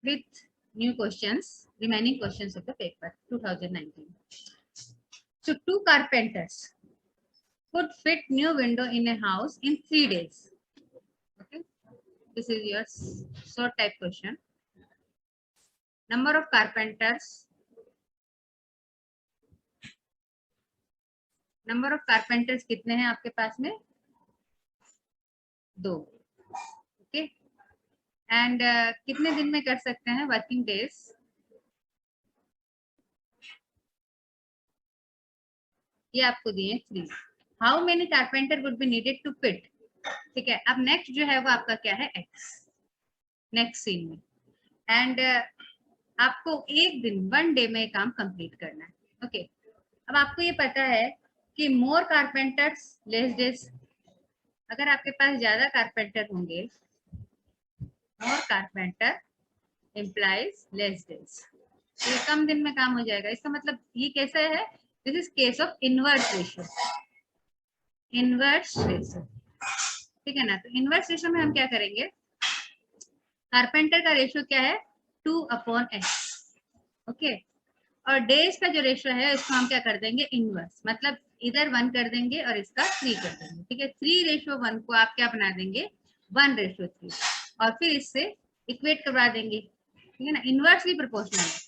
with new questions, remaining questions of the paper 2019. So 2 carpenters could fit new window in a house in 3 days. Okay, this is your short type question. Number of carpenters कितने हैं आपके पास में? 2. Okay, and कितने दिन में कर सकते हैं? वर्किंग डेज ये आपको दिए 3. How many carpenter would be needed to fit? ठीक है, अब नेक्स्ट जो है वो आपका क्या है? एक्स, नेक्स्ट सीन में. एंड आपको एक दिन 1 डे में काम कंप्लीट करना है. ओके, अब आपको ये पता है कि मोर कारपेंटर्स लेस डेज. अगर आपके पास ज्यादा कारपेंटर होंगे, मोर कारपेंटर इम्प्लाइज लेस डेज, तो ये कम दिन में काम हो जाएगा. इसका मतलब ये कैसा है? This is case of inverse ratio. Inverse ratio, ठीक है ना? तो इनवर्स रेशियो में हम क्या करेंगे? कारपेंटर का रेशियो क्या है? 2/x. ओके, और डेज का जो रेशियो है इसको हम क्या कर देंगे? इनवर्स. मतलब इधर 1 कर देंगे और इसका 3 कर देंगे. ठीक है, 3:1 को आप क्या बना देंगे? 1:3, और फिर इससे इक्वेट करवा देंगे. ठीक है ना? इनवर्सली प्रोपोर्शनल है.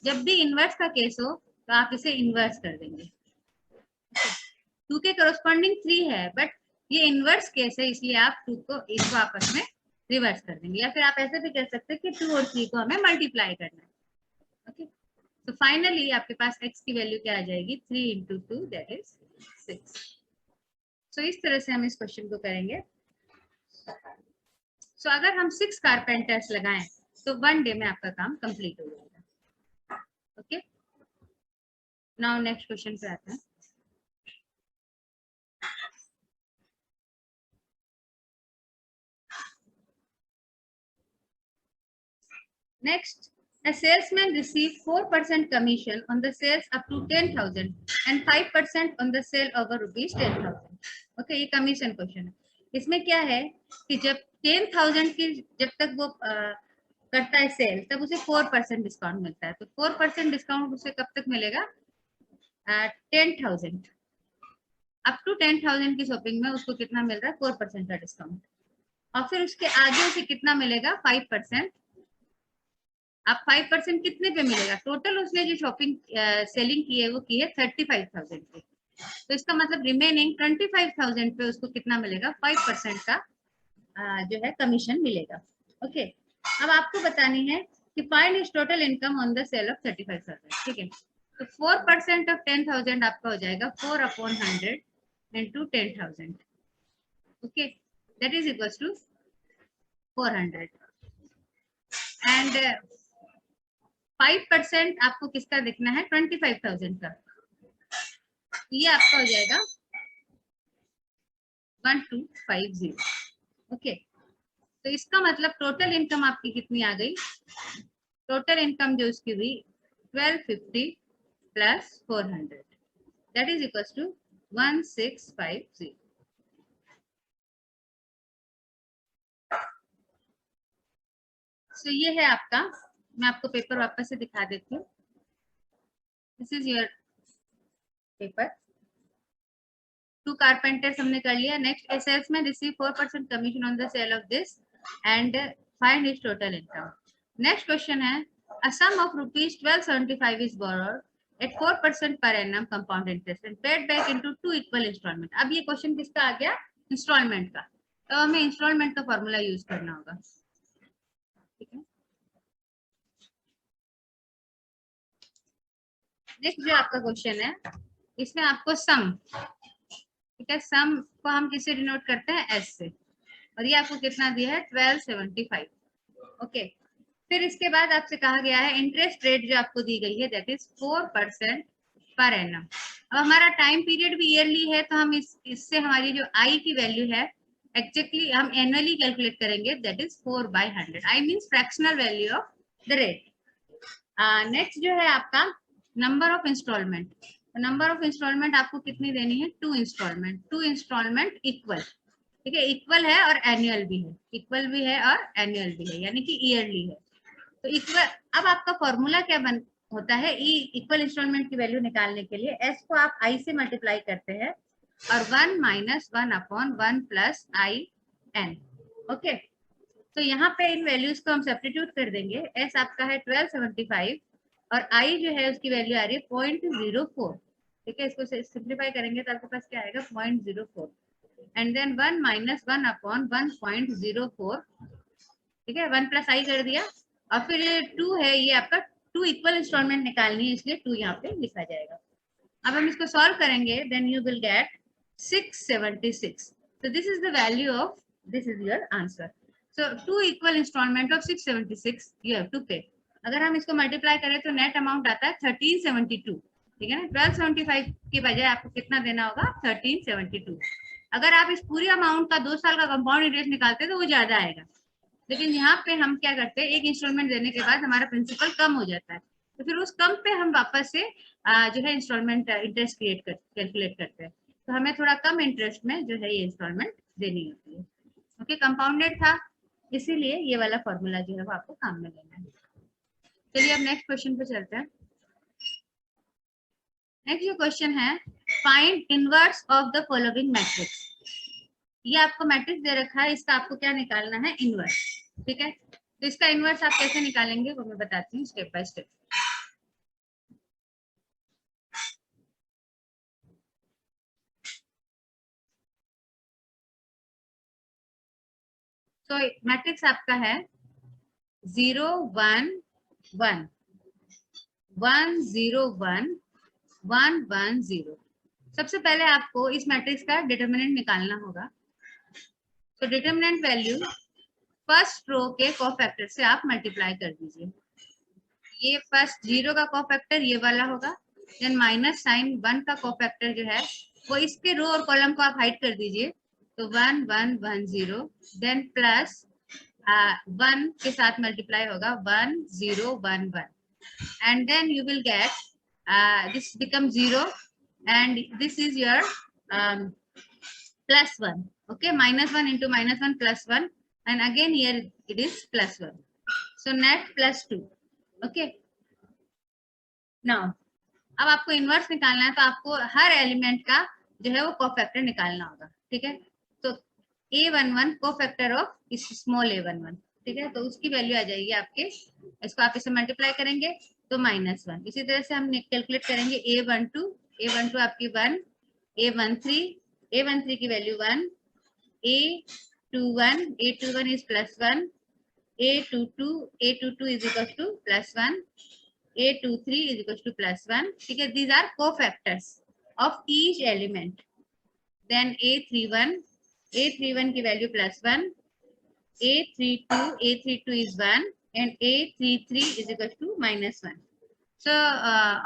जब भी इनवर्स का केस हो तो आप इसे इनवर्स कर देंगे. 2 के कॉरस्पॉन्डिंग 3 है, बट ये इनवर्स केस है, इसलिए आप 2 को इसको आपस में रिवर्स कर देंगे. या फिर आप ऐसे भी कह सकते हैं कि 2 और 3 को हमें मल्टीप्लाई करना है. ओके, तो फाइनली आपके पास x की वैल्यू क्या आ जाएगी? 3 into 2 दैट इज 6. सो इस तरह से हम इस क्वेश्चन को करेंगे. सो अगर हम 6 कारपेंटर्स लगाएं तो 1 डे में आपका काम कंप्लीट हो जाएगा. ओके, नाउ नेक्स्ट क्वेश्चन पे आते हैं. Next, a salesman receives 4% commission on the sales up to 10,000 and 5% on the sale over rupees 10,000. Okay, ये कमीशन क्वेश्चन है. इसमें क्या है कि जब 10,000 की जब तक वो करता है सेल, तब उसे 4% डिस्काउंट मिलता है. तो 4% डिस्काउंट उसे कब तक मिलेगा? 10,000. अप टू 10,000 की शॉपिंग में उसको कितना मिल रहा है? 4% का डिस्काउंट. और फिर उसके आगे उसे कितना मिलेगा? 5%. अब 5% कितने पे मिलेगा? टोटल उसने जो शॉपिंग सेलिंग की है वो की है 35,000 पे. तो इसका मतलब रिमेनिंग 25,000 पे उसको कितना मिलेगा? 5% का जो है कमीशन मिलेगा. ओके, अब आपको बतानी है कि find his total income on the sale of 35,000. ठीक है, तो 4% ऑफ 10,000 आपका हो जाएगा 4/100 into 10,000. Okay, that is equals to 400. And 5% आपको किसका देखना है? 25,000 का. ये आपका हो जाएगा 1250. ओके, तो इसका मतलब टोटल इनकम आपकी कितनी आ गई? टोटल इनकम जो उसकी हुई 1250 plus 400 that is equal to 1650. So ये है आपका. मैं आपको पेपर वापस से दिखा देती हूँ. This is your paper. 2 carpenters हमने कर लिया. Next, a salesman receive 4% commission on the sale of this and find his total income. Next question है, a sum of rupees 1275 is borrowed at 4% per annum compound interest and paid back into 2 equal installment. अब ये question किसका आ गया? Instalment का. तो हमें instalment का formula use करना होगा. ठीक है, नेक्स्ट जो आपका क्वेश्चन है इसमें आपको सम, ठीक है, सम को हम किससे डिनोट करते हैं? एस से. और ये आपको कितना दिया है? 1275. ओके, फिर इसके बाद आपसे कहा गया है इंटरेस्ट रेट जो आपको दी गई है दैट इज 4% पर एनम. अब हमारा टाइम पीरियड भी ईयरली है, तो हम इससे हमारी जो आई की वैल्यू है एक्जेक्टली हम एनुअली कैलकुलेट करेंगे. That is 4/100. I means fractional value of the rate. Next जो है आपका number of installment. Number of installment आपको कितनी देनी है? 2 इंस्टॉलमेंट. 2 instalment equal. ठीक है, इक्वल है और एनुअल भी है. इक्वल भी है और एनुअल भी है, यानी कि ईयरली है. तो इक्वल, अब आपका फॉर्मूला क्या होता है, ई इक्वल इंस्टॉलमेंट की वैल्यू निकालने के लिए एस को आप आई से मल्टीप्लाई करते हैं और 1 minus 1 upon 1 plus i n. Okay, तो यहाँ पे इन वैल्यूज को हम सब्स्टिट्यूट कर देंगे। एस आपका है 1275 और आई जो है उसकी वैल्यू आ रही है 0.04। ठीक है, इसको सिंप्लीफाई करेंगे तो आपके पास क्या आएगा 0.04 एंड देन 1 माइनस 1 अपॉन 1.04। ठीक है, 1 प्लस आई कर दिया और फिर ये 2 है, ये आपका 2 इक्वल इंस्टॉलमेंट निकालनी है, इसलिए 2 यहाँ पे लिखा जाएगा। अब हम इसको सॉल्व करेंगे, then you will get 676। So this is the value of, this is your answer. So 2 equal installment of 676 you have to pay. अगर हम इसको मल्टीप्लाई करें तो नेट अमाउंट आता है 1372। ठीक है ना, 1275 के बजाय आपको कितना देना होगा 1372। अगर आप इस पूरी अमाउंट का 2 साल का कंपाउंड इंटरेस्ट निकालते तो वो ज्यादा आएगा, लेकिन यहाँ पे हम क्या करते हैं, एक इंस्टॉलमेंट देने के बाद हमारा प्रिंसिपल कम हो जाता है, तो फिर उस कम पे हम वापस से जो है इंस्टॉलमेंट इंटरेस्ट कैलकुलेट करते हैं, तो हमें थोड़ा कम इंटरेस्ट में जो है ये इंस्टॉलमेंट देनी होती है। ओके, कंपाउंडेड था इसीलिए ये वाला फॉर्मूला जो है वो आपको काम में लेना है। चलिए अब नेक्स्ट क्वेश्चन पे चलते हैं। नेक्स्ट जो क्वेश्चन है, find inverse of the following matrix. ये आपको मैट्रिक्स दे रखा है, इसका आपको क्या निकालना है, इनवर्स। ठीक है, तो इसका इनवर्स आप कैसे निकालेंगे वो मैं बताती हूँ स्टेप बाय स्टेप। तो मैट्रिक्स आपका है 0 1 1 1 0 1 1 1 0। सबसे पहले आपको इस मैट्रिक्स का डिटर्मिनेंट निकालना होगा। तो डिटर्मिनेंट वैल्यू फर्स्ट रो के कोफैक्टर से आप मल्टीप्लाई कर दीजिए। ये फर्स्ट 0 का कोफैक्टर ये वाला होगा, देन माइनस साइन 1 का कोफैक्टर जो है वो इसके रो और कॉलम को आप हाइड कर दीजिए, तो 1 1 1 0, देन प्लस 1 के साथ मल्टीप्लाई होगा 1 0 1 1 and then you will get this become 0 and this is your plus 1. Okay, minus 1 into minus 1 plus 1 and again here it is plus 1. So net plus 2. Okay, now अब आपको inverse निकालना है, तो आपको हर element का जो है वो कोफैक्टर निकालना होगा। ठीक है, तो a11 कोफैक्टर ऑफ इस स्मॉल a11। ठीक है, तो उसकी वैल्यू आ जाएगी आपके, इसको आप इसे मल्टीप्लाई करेंगे तो -1। इसी तरह से हम कैलकुलेट करेंगे a12 आपकी 1, a13 की value 1, a21 is +1, a22 is equal to +1, a23 is equal to +1. ठीक है, these are cofactors of each element. Then a31 की value +1, a32 is 1 and a33 is equal to -1. So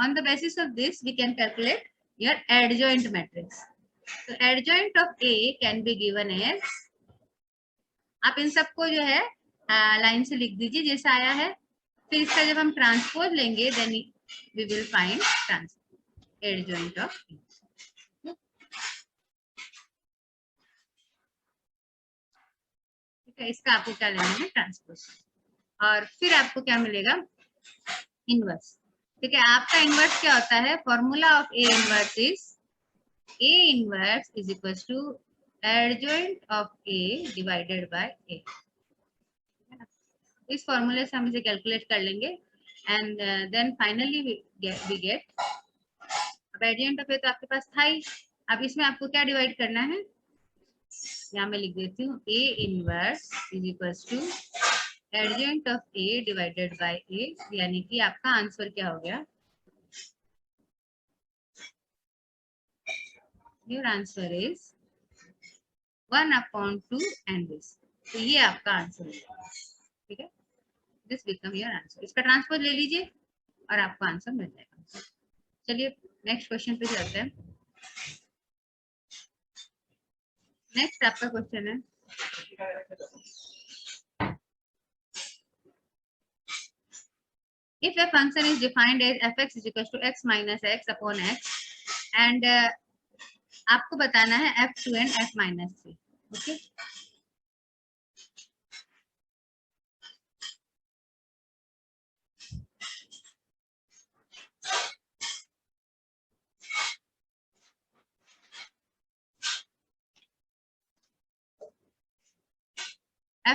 on the basis of this we can calculate your adjoint matrix. So adjoint of A can be given as, आप इन सबको जो है line से लिख दीजिए जैसा आया है, फिर इसका जब हम ट्रांसपोज लेंगे then we will find adjoint of E। ठीक है, इसका आपको क्या लेना है, ट्रांसपोज, और फिर आपको क्या मिलेगा, इनवर्स। ठीक है, आपका इनवर्स क्या होता है, formula of A inverse is equal to adjoint of A divided by A. इस फॉर्मूले से हम इसे कैलकुलेट कर लेंगे and then finally we get, अब एडजॉइंट ऑफ ए तो आपके पास था ही, अब इसमें आपको क्या डिवाइड करना है, यहाँ मैं लिख देती हूँ A inverse is equal to adjoint of A divided by A, यानी कि आपका आंसर क्या हो गया, your answer is 1/2 and this. तो ये आपका आंसर है। ठीक है, दिस बिकम योर आंसर। इसका ट्रांसपोज ले लीजिए और आपको आंसर मिल जाएगा। चलिए नेक्स्ट क्वेश्चन पे चलते हैं। नेक्स्ट आपका क्वेश्चन है, if a function is defined as fx is equal to x minus x upon x and आपको बताना है f2 and f-3। Okay,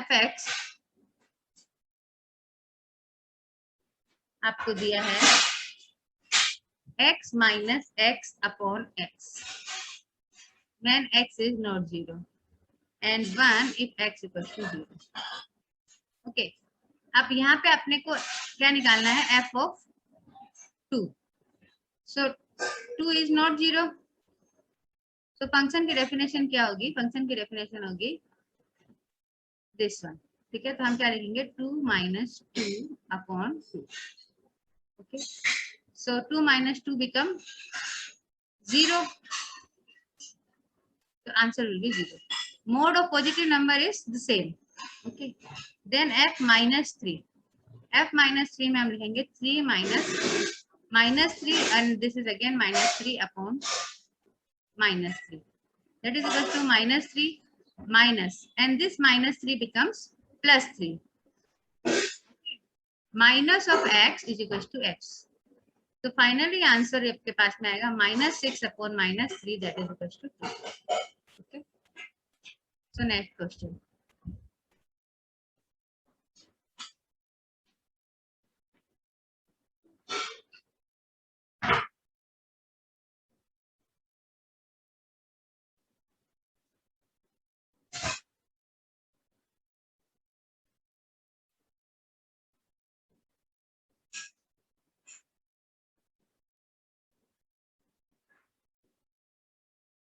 fx आपको दिया है x minus x upon x when x is not 0 and 1 if x equals to 0. Okay, अब यहाँ पे अपने को क्या निकालना है, f of 2. So 2 is not 0. So function की डेफिनेशन क्या होगी, फंक्शन की डेफिनेशन होगी दिस वन. ठीक है, तो हम क्या लिखेंगे 2 minus 2 upon 2. Okay, so 2 minus 2 become 0. The answer will be 0. Mode of positive number is the same. Okay. Then f minus 3. F minus 3 में हम लिखेंगे 3 minus 3 and this is again minus 3 upon minus 3. That is equal to minus 3 minus and this minus 3 becomes plus 3. Minus of x is equal to x. So finally answer आपके पास में आएगा minus 6 upon minus 3 that is equal to 2. Okay. So next question.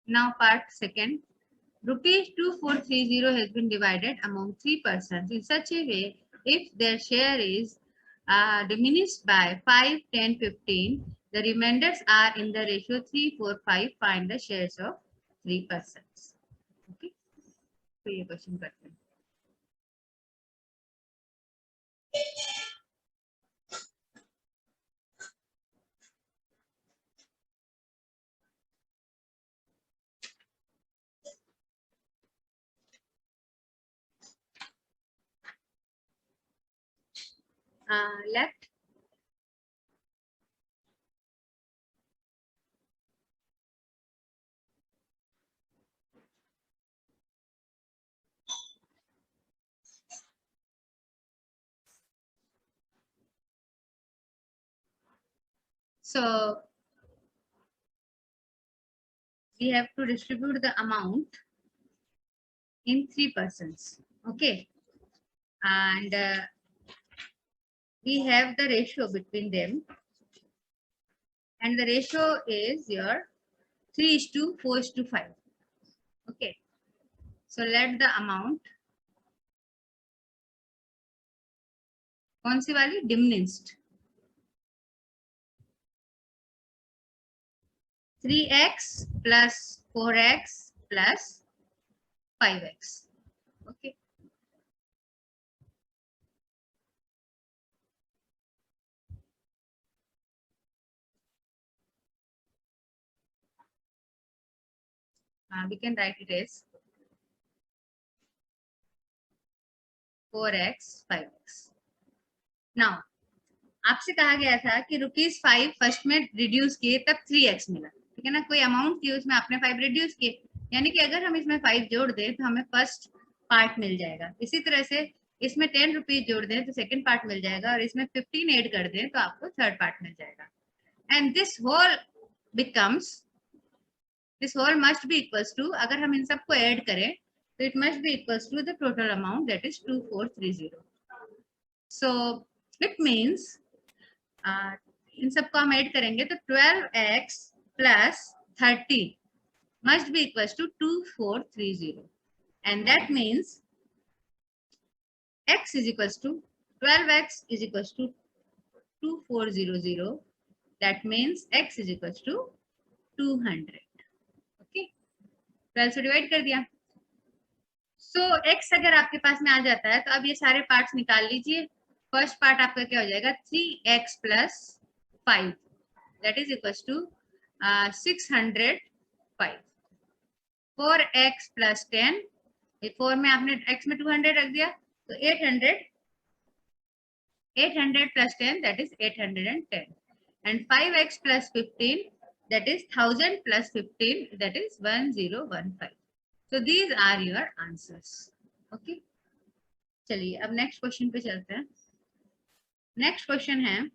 Now part second. Rupees 2430 has been divided among 3 persons in such a way if their share is diminished by 5, 10, 15, the remainders are in the ratio 3, 4, 5. Find the shares of 3 persons. Okay. तो ये question करते हैं. Left. So we have to distribute the amount in 3 persons. Okay. And we have the ratio between them. And the ratio is your 3:4:5. Okay. So let the amount. कौन सी वाली? Diminished. 3x plus 4x plus 5x. Okay. We can write it as 4x 5x. Now आपसे कहा गया था कि ₹5 first में reduce किए तब 3x मिला. ठीक है ना, कोई अमाउंट थी उसमें आपने 5 रिड्यूस किए, यानी कि अगर हम इसमें 5 जोड़ दें तो हमें फर्स्ट पार्ट मिल जाएगा. इसी तरह से इसमें 10 रुपीज जोड़ दें तो सेकंड पार्ट मिल जाएगा और इसमें 15 ऐड कर दें तो आपको थर्ड पार्ट मिल जाएगा. And this whole must be equals to, अगर हम इन सबको ऐड करें तो it must be equals to the total amount that is 2430. So it means इन सबको हम ऐड करेंगे तो 12x plus 30 must be equals to 2430, and that means x is equals to 12x is equals to 2400. That means x is equals to 200. Okay, 12 से divide कर दिया. So x अगर आपके पास में आ जाता है तो अब ये सारे पार्ट्स निकाल लीजिए. फर्स्ट पार्ट आपका क्या हो जाएगा 3x plus 5 that is equals to 605. 4x plus 10, 4 में आपने x में 200 रख दिया तो 800 plus 10 that is 810, and 5x plus 15 that is 1000 plus 15 that is 1015. So these are your answers. Okay. चलिए अब नेक्स्ट क्वेश्चन पे चलते हैं। नेक्स्ट क्वेश्चन है,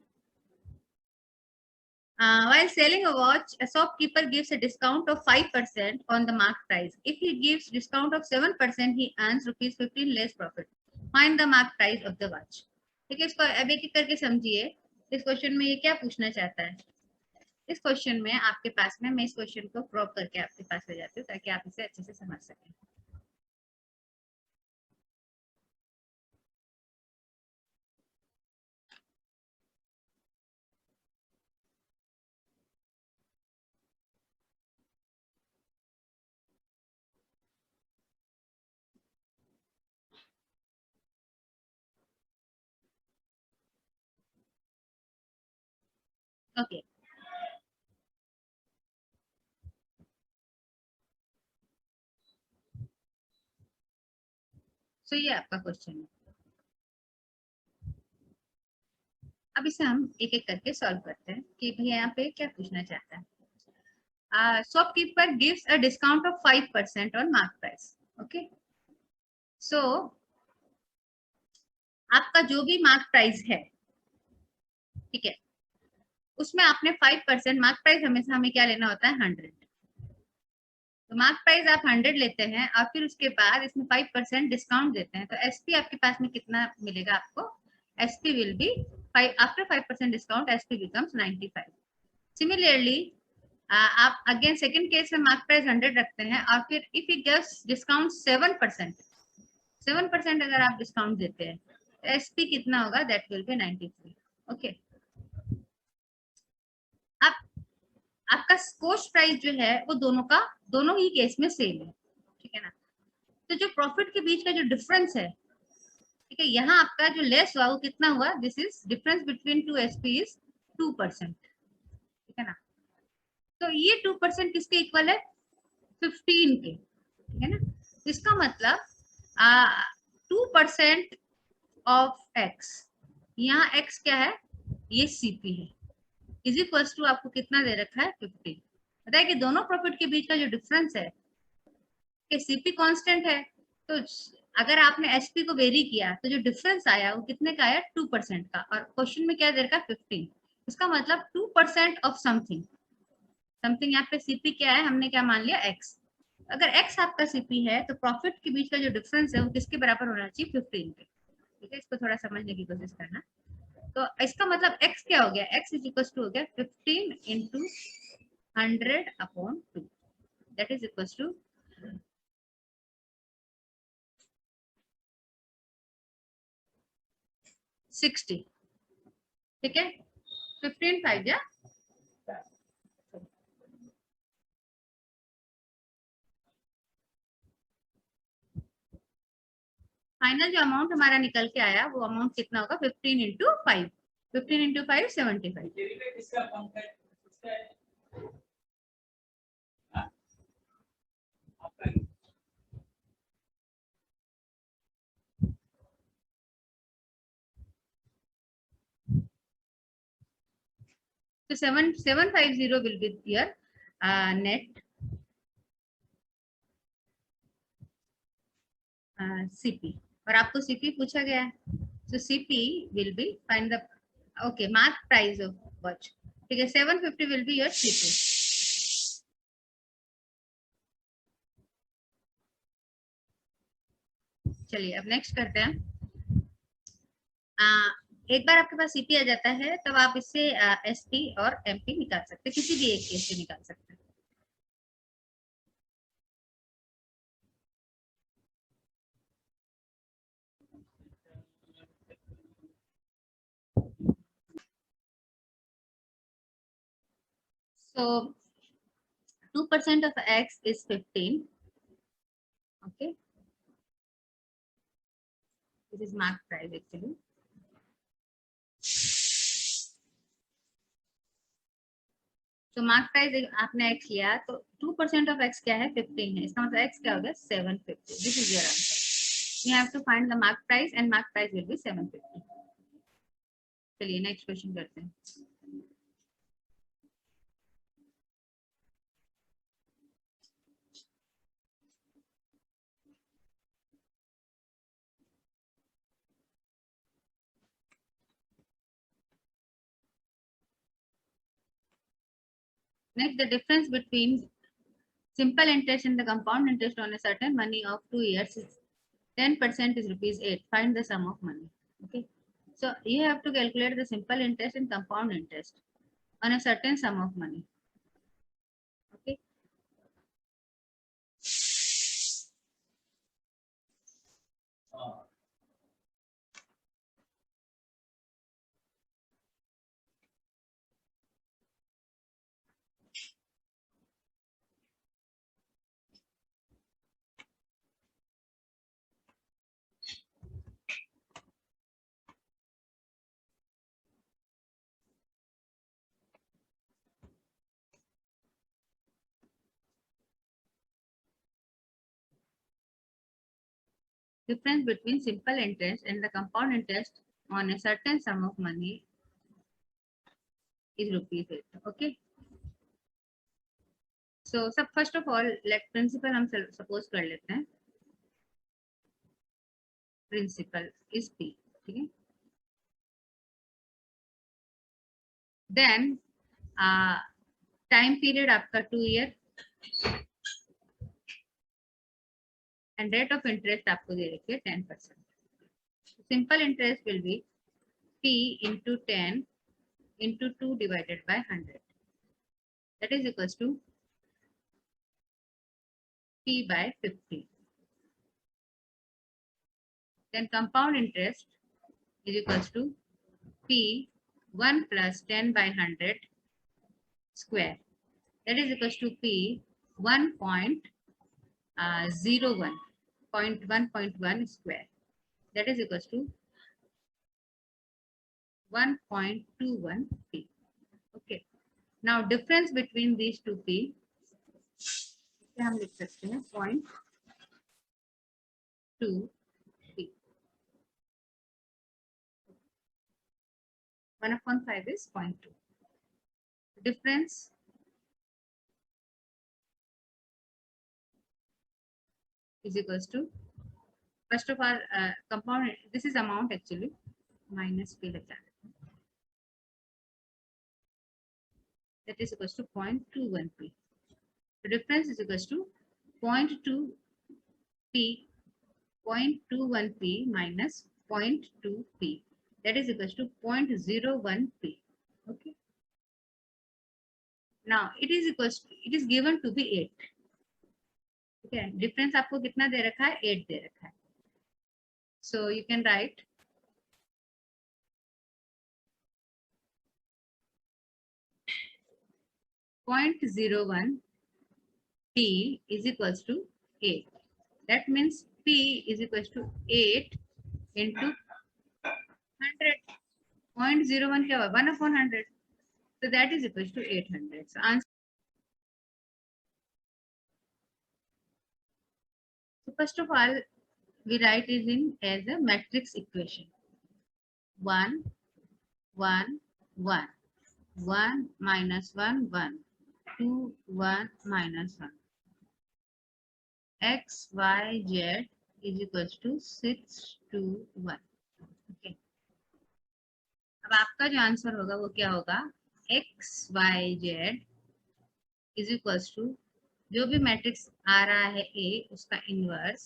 while selling a watch, a shopkeeper gives a discount of 5% on the mark price. If he gives discount of 7%, he earns rupees 15 less profit. Find the mark price of the watch. ठीक है, इसको अब एक एक करके समझिए। इस question में ये क्या पूछना चाहता है? इस क्वेश्चन में आपके पास में, मैं इस क्वेश्चन को क्रॉप करके आपके पास ले जाती हूँ ताकि आप इसे अच्छे से समझ सकें। ओके, सो ये आपका क्वेश्चन है। अब इसे हम एक एक करके सॉल्व करते हैं कि भैया यहाँ पे क्या पूछना चाहता है। Shopkeeper gives a discount of 5% on mark price. Okay, so आपका जो भी मार्क प्राइस है, ठीक है, उसमें आपने 5%, मार्क प्राइस हमेशा हमें क्या लेना होता है, 100। तो मार्क प्राइस आप 100 लेते हैं और फिर उसके बाद इसमें 5% डिस्काउंट देते हैं, तो एसपी आपके पास में कितना मिलेगा आपको? SP will be 5 after 5% discount, SP becomes 95। Similarly आप अगेन सेकंड केस में मार्क प्राइस 100 रखते हैं और फिर इफ यू गिव्स डिस्काउंट 7% अगर आप डिस्काउंट देते हैं तो एसपी कितना होगा? That will be 93। ओके, अब आपका कोस्ट प्राइस जो है वो दोनों ही केस में सेम है, ठीक है ना। तो जो प्रॉफिट के बीच का जो डिफरेंस है, ठीक है, यहाँ आपका जो लेस हुआ वो कितना हुआ? This is difference between two SP is 2%, ठीक है ना। तो ये 2% किसके इक्वल है? 15 के, ठीक है ना। इसका मतलब 2% ऑफ एक्स, यहाँ एक्स क्या है? ये सीपी है, इज इक्वल टू आपको कितना दे रखा है? 15। बताइए कि दोनों प्रॉफिट के बीच का जो डिफरेंस है कि सीपी कांस्टेंट है, तो अगर आपने एसपी को वेरी किया तो जो डिफरेंस आया वो कितने का आया? 2% का। और क्वेश्चन में क्या दे रखा है? 15। इसका मतलब 2% ऑफ समथिंग। समथिंग यहाँ पे सीपी क्या है? हमने क्या मान लिया? एक्स। अगर एक्स आपका सीपी है तो प्रॉफिट के बीच का जो डिफरेंस है वो किसके बराबर होना चाहिए? 15 के। ठीक है, इसको थोड़ा समझने की कोशिश करना। तो इसका मतलब x क्या हो गया? x इज इक्वल टू हो गया 15 into 100 upon 2, that is equal to 60। ठीक है, 15 5 जा, फाइनल जो अमाउंट हमारा निकल के आया वो अमाउंट कितना होगा? 15 इंटू 5, 15 इंटू 5 75। तो 7750 will be your net CP। और आपको सीपी पूछा गया है, so CP will be find the okay mark price of watch। ठीक है, 750 will be your CP। चलिए अब नेक्स्ट करते हैं। एक बार आपके पास सीपी आ जाता है तब आप इससे एसपी और एमपी निकाल सकते हैं, किसी भी एक केस से निकाल सकते हैं। So 2% of x is 15। Okay, this is mark price actually। तो मार्क प्राइस आपने x लिया तो 2% ऑफ x क्या है? 15 है, इसका मतलब x क्या हो गया? 750। This is your answer. You have to find the mark price and mark price will be 750। चलिए नेक्स्ट क्वेश्चन करते हैं। Next, the difference between simple interest and the compound interest on a certain money of 2 years is 10% is rupees 8. Find the sum of money. Okay. So you have to calculate the simple interest and compound interest on a certain sum of money. Okay. Difference between simple interest and the compound interest on a certain sum of money is rupees 8. Okay. So first of all, let principal हम suppose कर लेते हैं. Principal is P. Okay. Then time period आपका 2 year and rate of interest आपको दे रखी है 10%. Simple interest will be P into 10 into 2 divided by 100. That is equals to P by 50. Then compound interest is equals to P 1 plus 10 by 100 square. That is equals to P 1.01 0.1 square. That is equals to 1.21 P. Okay. Now difference between these two P, हम लिख सकते हैं 0.2 P. 1/5 is 0.2. Difference is equals to, first of all, compound, this is amount actually, minus P like that. That is equals to 0.21 P. The difference is equals to 0.2 P, 0.21 P minus 0.2 P. That is equals to 0.01 P. Okay. Now it is equals to, it is given to be 8. Okay. Difference आपको कितना दे रखा है? 8 दे रखा है. So you can write .01 P is equals to 8. That means P is equals to 8 into 100. 0.01 क्या हुआ? 1/100. So that is equals to 800. So answer. So first of all, we write it in as a matrix equation. 1, 1, 1. 1 minus 1, 1. 2, 1 minus 1. X, Y, Z is equals to 6, 2, 1. Okay. अब आपका जो answer होगा वो क्या होगा? X, Y, Z is equals to जो भी matrix आ रहा है A उसका इनवर्स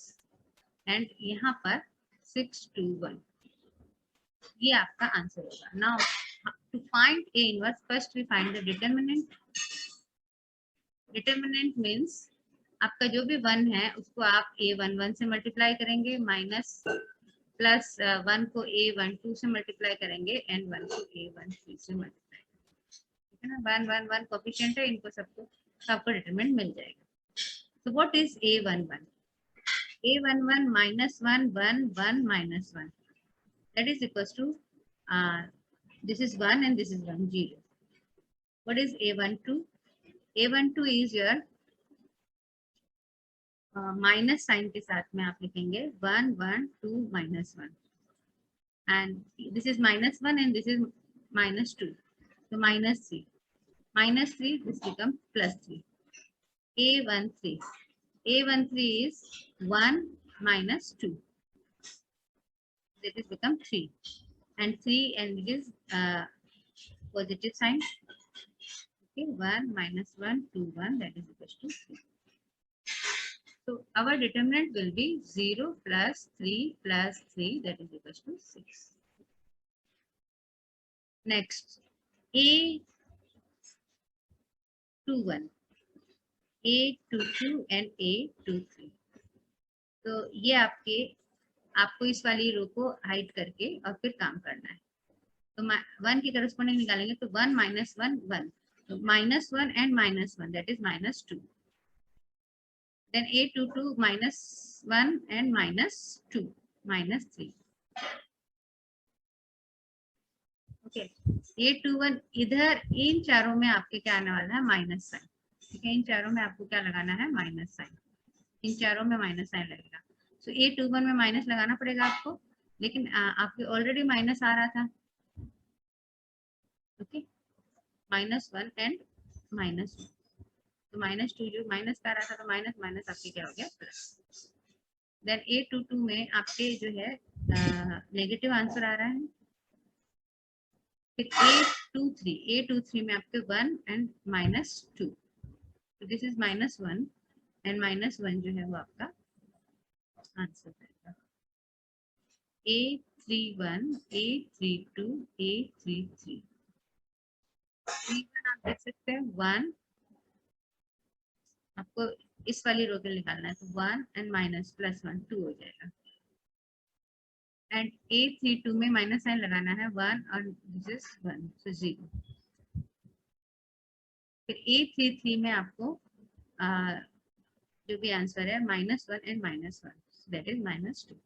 एंड यहाँ पर 6, 2, 1. ये आपका आंसर होगा. Now to find A inverse, first we find the determinant. Determinant means आपका जो भी 1 है उसको आप A11 से मल्टीप्लाई करेंगे, माइनस प्लस 1 को A12 से मल्टीप्लाई करेंगे एंड 1 को A13 से मल्टीप्लाई. ठीक है ना? 1, 1, 1 कोफिशिएंट है, इनको सबको आपको डिटरमिनेंट मिल जाएगा. So what is A11? A11 minus 1, 1, 1 minus 1. That is equals to, this is 1 and this is 1, 0. What is A12? A12 is your minus sign के साथ में आप लिखेंगे 1, 1, 2 minus 1. And this is minus 1 and this is minus 2. So minus 3. Minus 3, this becomes plus 3. A13. A13 is 1 minus 2. That is become 3. And 3 and it is positive sign. Okay, 1 minus 1, 2, 1, that is equals to 3. So our determinant will be 0 plus 3 plus 3, that is equals to 6. Next, A21, A22 and A23. तो ये आपको इस वाली रो को hide करके और फिर काम करना है. तो 1 की करस्पॉन्डिंग निकालेंगे तो 1 minus 1 1. So -1 and -1, that is -2. Then A22 -1 and -2, -3. Okay, A21 इधर इन चारों में आपके क्या आने वाला है, माइनस साइन. ठीक है, इन चारों में आपको क्या लगाना है, माइनस साइन. इन चारों में माइनस साइन लगेगा. सो A21 में माइनस लगाना पड़ेगा आपको, लेकिन आपके ऑलरेडी माइनस आ रहा था. Okay, -1 and -1. तो -2 जो माइनस का आ रहा था, तो माइनस माइनस आपके क्या हो गया, प्लस. देन A22 में आपके जो है नेगेटिव आंसर आ रहा है. फिर A23 में आपके 1 एंड -2. तो दिस इज -1 एंड -1 जो है वो आपका आंसर रहेगा. A31, A32, A33. 3 आप देख सकते हैं 1, आपको इस वाली रो के निकालना है, तो 1 एंड माइनस प्लस 1 2 हो जाएगा. एंड A32 में माइनस साइन लगाना है 1 और दिस इज 1, सो 0. फिर A33 में आपको जो भी आंसर है -1 एंड -1, दैट इज -2.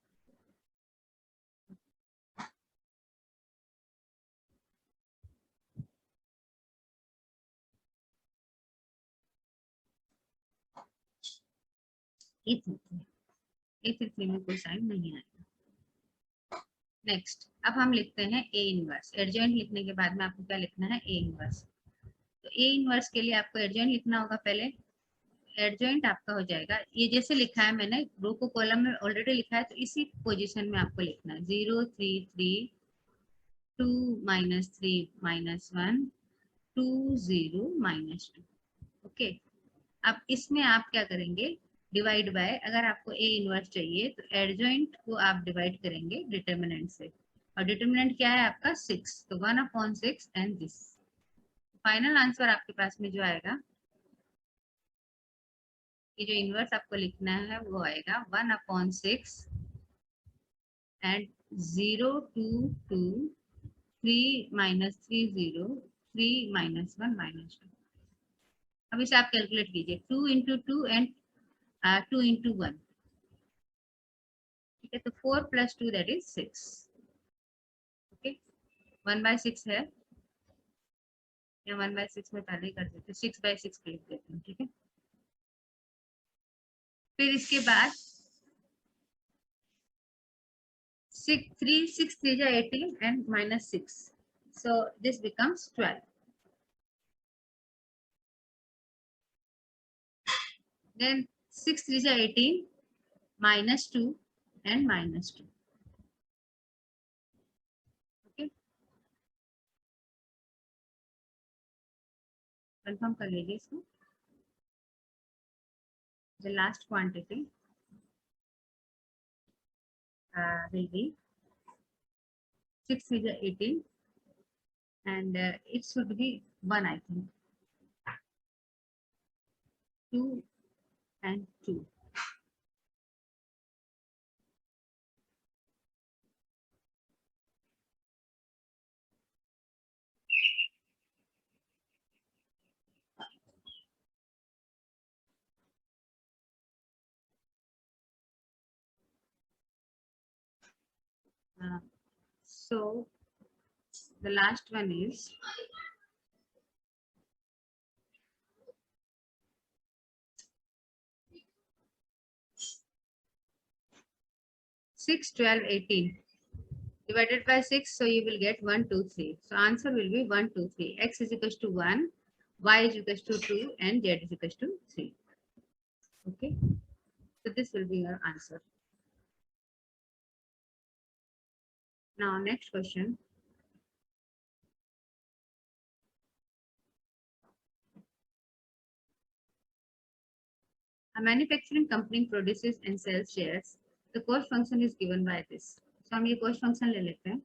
A33 में कोई साइन नहीं आएगा. नेक्स्ट, अब हम लिखते हैं A इनवर्स. एडजॉइंट लिखने के बाद में आपको क्या लिखना है, A इनवर्स. तो A इनवर्स के लिए आपको एडजॉइंट लिखना होगा. पहले एडजॉइंट आपका हो जाएगा, ये जैसे लिखा है मैंने, रो को कॉलम में ऑलरेडी लिखा है, तो इसी पोजीशन में आपको लिखना है. 0 3 3 2 -3 -1 2 0 -2. ओके, अब इसमें आप क्या करेंगे, डिवाइड बाय. अगर आपको ए इनवर्स चाहिए तो एडजॉइंट को आप डिवाइड करेंगे डिटर्मिनेंट से, और डिटर्मिनेंट क्या है आपका 6, तो 1/6 एंड दिस. फाइनल आंसर आपके पास में जो आएगा, ये जो इनवर्स आपको लिखना है वो आएगा 1/6 एंड 0 2 2 3 -3 0 3 -1 -2. अब इसे आप कैलकुलेट कीजिए. 2 into 2 एंड 2 into 1. ठीक है, तो 4 + 2 दैट इज 6. ओके, 1/6 है, या 1/6 में पहले ही कर देते, 6/6 लिख देते हैं. ठीक है, फिर इसके बाद 6 3 जा 18 and -6, so this becomes 12. Then 6 3 जा 18 -2 and -2. Okay, कंफर्म कर लीजिए इसको. The last quantity will be 6 3 जा 18 and it should be 1, I think. 2 and 2. So the last one is 6 12 18 divided by 6, so you will get 1 2 3. So answer will be 1 2 3. X is equals to 1, y is equals to 2, and z is equals to 3. Okay, so this will be your answer. Now next question. A manufacturing company produces and sells shares. The cost function is given by this. So हम ये cost function ले लेते हैं.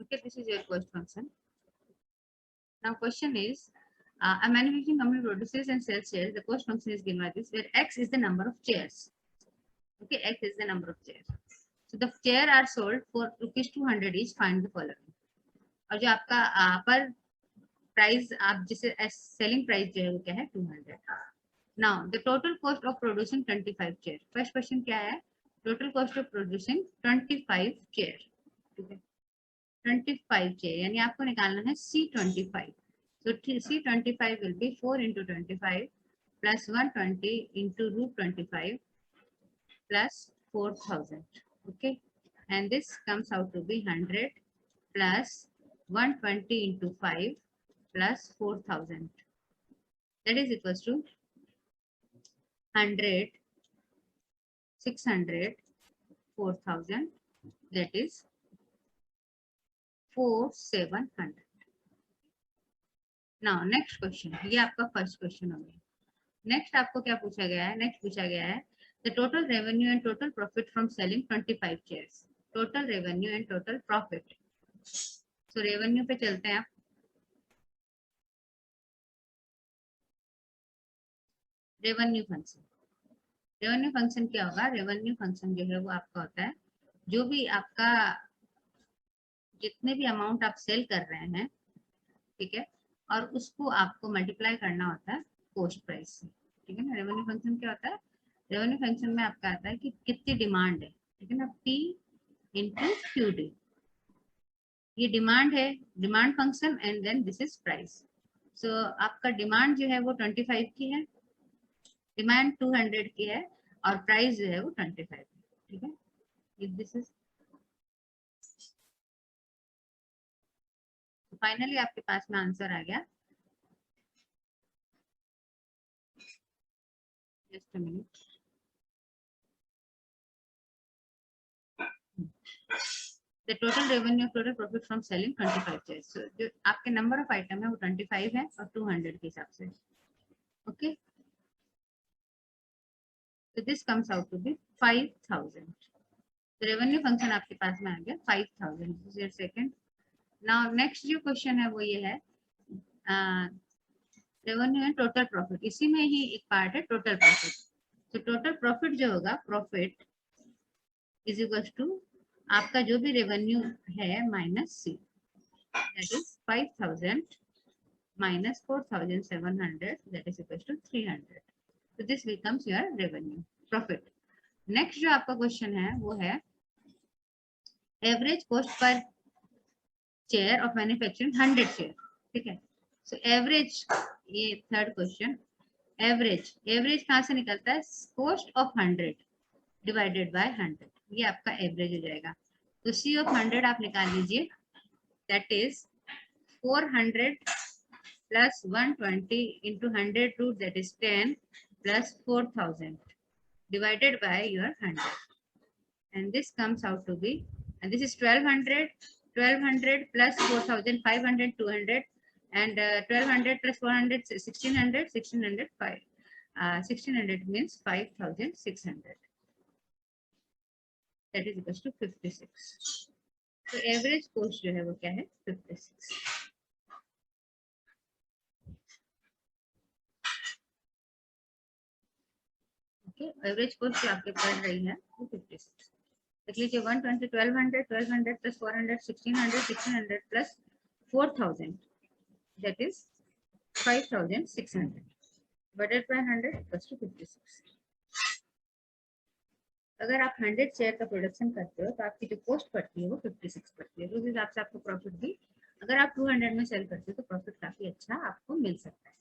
Okay, this is your cost function. Now question is, a manufacturing company produces and sells shares. The cost function is given like this, where X is the number of chairs. Okay, X is the number of chairs. So the chair are sold for ₹200 each. Find the following. और जो आपका पर price आप जिसे selling price जो है वो क्या है 200. Now the total cost of producing 25 chair. First question क्या है? Total cost of producing 25 chair. ठीक है, 25 chair यानी आपको निकालना है C25. So C25 will be 4 into 25 plus 120 into √25 plus 4000. Okay, and this comes out to be 100 plus 120 into 5 plus 4000. That is equals to 100, 600, 4000. That is 4700. Now next question. ये आपका first question हो गया. Next आपको क्या पूछा गया है? Next पूछा गया है the total revenue and total profit from selling 25 chairs. Total revenue and total profit. So revenue पे चलते हैं आप. Revenue function. रेवेन्यू फंक्शन क्या होगा? रेवेन्यू फंक्शन जो है वो आपका होता है जो भी आपका जितने भी अमाउंट आप सेल कर रहे हैं, ठीक है, और उसको आपको मल्टीप्लाई करना होता है कॉस्ट प्राइस से. ठीक है ना. रेवेन्यू फंक्शन क्या होता है? रेवेन्यू फंक्शन में आपका आता है कि कितनी डिमांड है. ठीक है ना. P into QD. ये डिमांड है, demand function, and then this is price. So आपका डिमांड जो है वो 25 की है, डिमांड 200 की है, और प्राइस जो है वो 25 है. ठीक है. दिस इज फाइनली आपके पास में आंसर आ गया. Just a minute. The total revenue, total profit from selling 25 chairs. So जो आपके नंबर ऑफ आइटम है वो 25 है और 200 के हिसाब से. Okay. So this comes out to be 5000. तो रेवेन्यू फंक्शन आपके पास में आ गया 5000. This is your second. Now next जो क्वेश्चन है वो ये है रेवेन्यू एंड टोटल प्रॉफिट. इसी में ही एक पार्ट है टोटल प्रॉफिट. तो टोटल प्रॉफिट जो होगा, प्रॉफिट इज इक्वल टू आपका जो भी रेवेन्यू है minus C. That is 5000 minus 4700, that is equal to 300. So this becomes your revenue profit. Next जो आपका क्वेश्चन है वो है average cost per chair of manufacturing 100 chair. ठीक है. सो एवरेज, ये थर्ड क्वेश्चन. एवरेज, एवरेज कहाँ से निकलता है? Cost of 100 divided by 100. ये आपका एवरेज हो जाएगा. तो सी ऑफ 100 आप निकाल लीजिए. That is 400 plus 120 into 100 root, that is 10, plus 4000 divided by your 100, and this comes out to be, and this is 1200 plus 4000, 500, 200, and 1200 plus 400, 1600, 1600 means 5600. that is equals to 56. तो average cost जो है वो क्या है? 56. Okay. Average cost जो आपके पड़ रही है वो 56. देख लीजिए 120, 1200, 1200 plus 400, 1600, 1600 plus 4000, that is 5600 divided by 100 equals to 56. अगर आप 100 शेयर का प्रोडक्शन करते हो तो आपकी जो कॉस्ट पड़ती है वो 56 पड़ती है. तो उस हिसाब से आपको प्रॉफिट भी अगर आप 200 में सेल करते हो तो प्रॉफिट काफी अच्छा आपको मिल सकता है।